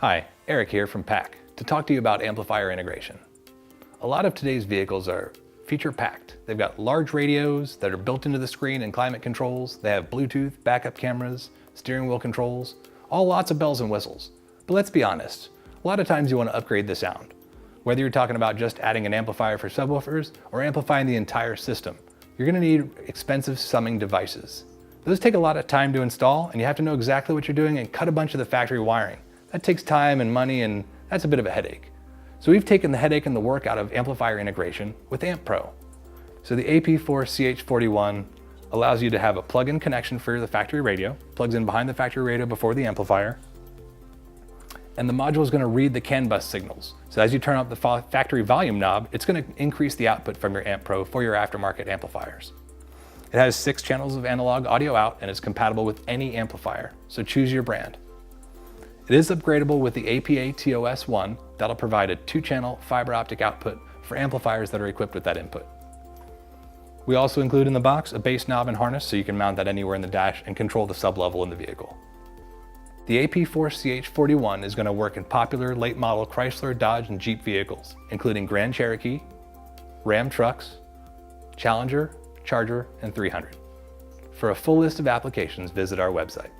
Hi, Eric here from PAC to talk to you about amplifier integration. A lot of today's vehicles are feature-packed. They've got large radios that are built into the screen and climate controls. They have Bluetooth, backup cameras, steering wheel controls, all lots of bells and whistles. But let's be honest, a lot of times you want to upgrade the sound. Whether you're talking about just adding an amplifier for subwoofers or amplifying the entire system, you're going to need expensive summing devices. Those take a lot of time to install, and you have to know exactly what you're doing and cut a bunch of the factory wiring. That takes time and money, and that's a bit of a headache. So we've taken the headache and the work out of amplifier integration with AmpPRO. So the AP4-CH41 allows you to have a plug-in connection for the factory radio, plugs in behind the factory radio before the amplifier, and the module is going to read the CAN bus signals. So as you turn up the factory volume knob, it's going to increase the output from your AmpPRO for your aftermarket amplifiers. It has 6 channels of analog audio out and is compatible with any amplifier, so choose your brand. It is upgradable with the APA-TOS1 that'll provide a 2-channel fiber optic output for amplifiers that are equipped with that input. We also include in the box a bass knob and harness so you can mount that anywhere in the dash and control the sub-level in the vehicle. The AP4-CH41 is going to work in popular late model Chrysler, Dodge, and Jeep vehicles, including Grand Cherokee, Ram trucks, Challenger, Charger, and 300. For a full list of applications, visit our website.